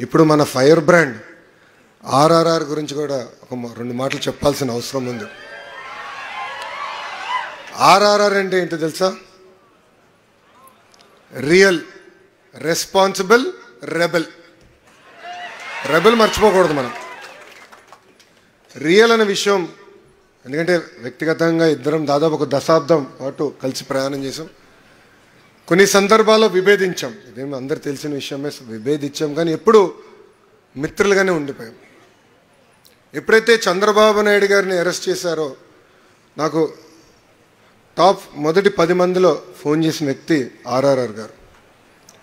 ఇప్పుడు మన fire brand RRR గురించి కూడా ఒక రెండు మాటలు చెప్పాల్సిన అవసరం ఉంది. ఆర్ఆర్ఆర్ అంటే ఏంటో తెలుసా? Real, responsible, rebel. రెబెల్ మర్చిపోకూడదు మనం. రియల్ అనే విషయం, ఎందుకంటే వ్యక్తిగతంగా ఇద్దరం దాదాపు ఒక దశాబ్దం పాటు కలిసి ప్రయాణం చేసాం. కొన్ని సందర్భాల్లో విభేదించాం, ఇదేమో అందరు తెలిసిన విషయమే, విభేదించాం, కానీ ఎప్పుడు మిత్రులుగానే ఉండిపోయాం. ఎప్పుడైతే చంద్రబాబు నాయుడు గారిని అరెస్ట్ చేశారో నాకు టాప్ మొదటి 10 మందిలో ఫోన్ చేసిన వ్యక్తి ఆర్ఆర్ఆర్ గారు.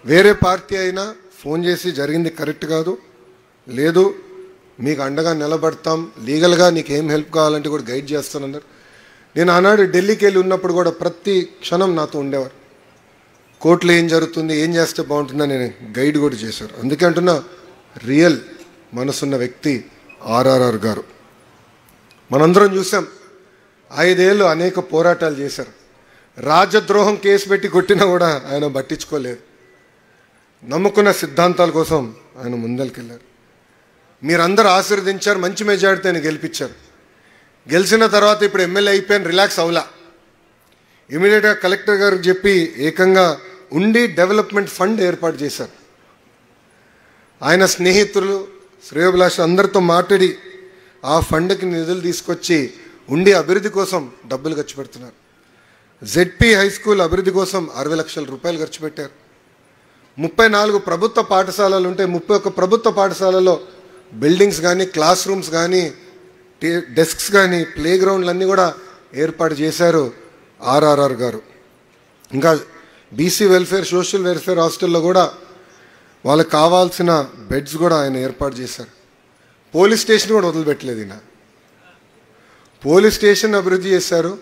వేరే పార్టీ అయినా ఫోన్ చేసి జరిగింది కరెక్ట్ కాదు, లేదు మీకు అండగా నిలబడతాం, లీగల్గా నీకు ఏం హెల్ప్ కావాలంటే కూడా గైడ్ చేస్తానన్నారు. నేను ఆనాడు ఢిల్లీకి వెళ్ళి ఉన్నప్పుడు కూడా ప్రతి క్షణం నాతో ఉండేవారు. కోర్టులో ఏం జరుగుతుంది, ఏం చేస్తే బాగుంటుందని నేను గైడ్ కూడా చేశారు. అందుకే అంటున్నా, రియల్ మనసున్న వ్యక్తి ఆర్ఆర్ఆర్ గారు. మనందరం చూసాం, 5 ఏళ్ళు అనేక పోరాటాలు చేశారు. రాజద్రోహం కేసు పెట్టి కొట్టినా కూడా ఆయన పట్టించుకోలేదు. నమ్ముకున్న సిద్ధాంతాల కోసం ఆయన ముందరికెళ్ళారు. మీరందరూ ఆశీర్వదించారు, మంచి మెజారిటీ ఆయన గెలిపించారు. గెలిచిన తర్వాత ఇప్పుడు ఎమ్మెల్యే అయిపోయాను, రిలాక్స్ అవులా. ఇమీడియట్గా కలెక్టర్ గారికి చెప్పి ఏకంగా ఉండి డెవలప్మెంట్ ఫండ్ ఏర్పాటు చేశారు. ఆయన స్నేహితులు, శ్రేయోభిలాష అందరితో మాట్లాడి ఆ ఫండ్కి నిధులు తీసుకొచ్చి ఉండి అభివృద్ధి కోసం డబ్బులు ఖర్చు పెడుతున్నారు. జెడ్పీ హై స్కూల్ అభివృద్ధి కోసం 60 లక్షల రూపాయలు ఖర్చు పెట్టారు. 34 ప్రభుత్వ పాఠశాలలు ఉంటే 31 ప్రభుత్వ పాఠశాలలో బిల్డింగ్స్ కానీ, క్లాస్ రూమ్స్ కానీ, డెస్క్స్ కానీ, ప్లే గ్రౌండ్లు అన్నీ కూడా ఏర్పాటు చేశారు ఆర్ఆర్ఆర్ గారు. ఇంకా బీసీ వెల్ఫేర్, సోషల్ వెల్ఫేర్ హాస్టల్లో కూడా వాళ్ళకి కావాల్సిన బెడ్స్ కూడా ఆయన ఏర్పాటు చేశారు. పోలీస్ స్టేషన్ కూడా వదిలిపెట్టలేదు ఈయన. పోలీస్ స్టేషన్ అభివృద్ధి చేశారు.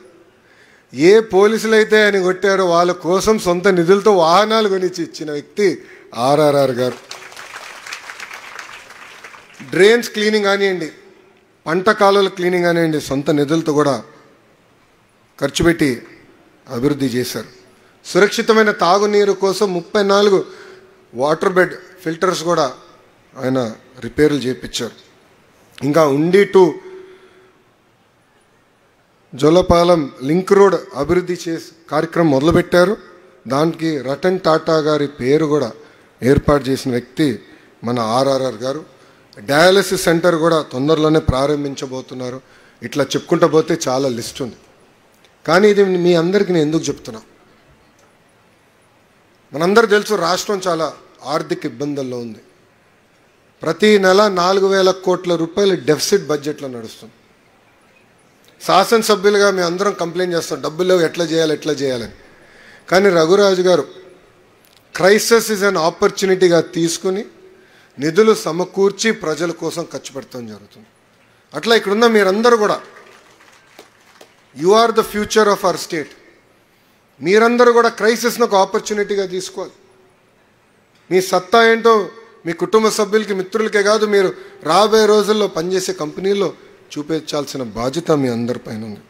ఏ పోలీసులు అయితే ఆయన కొట్టారో వాళ్ళ కోసం సొంత నిధులతో వాహనాలు కొనిచ్చి ఇచ్చిన వ్యక్తి ఆర్ఆర్ఆర్ గారు. డ్రైన్స్ క్లీనింగ్ కానివ్వండి, పంట కాలువల క్లీనింగ్ కానివ్వండి, సొంత నిధులతో కూడా ఖర్చు పెట్టి అభివృద్ధి చేశారు. సురక్షితమైన తాగునీరు కోసం 34 వాటర్ బెడ్ ఫిల్టర్స్ కూడా ఆయన రిపేర్లు చేయించారు. ఇంకా ఉండి టు జోలపాలెం లింక్ రోడ్ అభివృద్ధి కార్యక్రమం మొదలుపెట్టారు. దానికి రతన్ టాటా గారి పేరు కూడా ఏర్పాటు చేసిన వ్యక్తి మన ఆర్ఆర్ఆర్ గారు. డయాలసిస్ సెంటర్ కూడా తొందరలోనే ప్రారంభించబోతున్నారు. ఇట్లా చెప్పుకుంటూ పోతే చాలా లిస్ట్ ఉంది. కానీ ఇది మీ అందరికీ నేను ఎందుకు చెప్తున్నా, మనందరూ తెలుసు రాష్ట్రం చాలా ఆర్థిక ఇబ్బందుల్లో ఉంది. ప్రతి నెల 4,000 కోట్ల రూపాయలు డెఫిసిట్ బడ్జెట్లో నడుస్తుంది. శాసనసభ్యులుగా మేము అందరం కంప్లైంట్ చేస్తాం, డబ్బులు లేవు, ఎట్లా చేయాలని. కానీ రఘురాజు గారు క్రైసిస్ ఇస్ అన్ ఆపర్చునిటీగా తీసుకుని నిధులు సమకూర్చి ప్రజల కోసం ఖర్చు పెడతాం జరుగుతుంది. అట్లా ఇక్కడున్న మీరందరూ కూడా you are the future of our state. మీరందరూ కూడా క్రైసిస్ను ఒక ఆపర్చునిటీగా తీసుకోవాలి. మీ సత్తా ఏంటో మీ కుటుంబ సభ్యులకి, మిత్రులకే కాదు, మీరు రాబోయే రోజుల్లో పనిచేసే కంపెనీల్లో చూపించాల్సిన బాధ్యత మీ అందరిపైన ఉంది.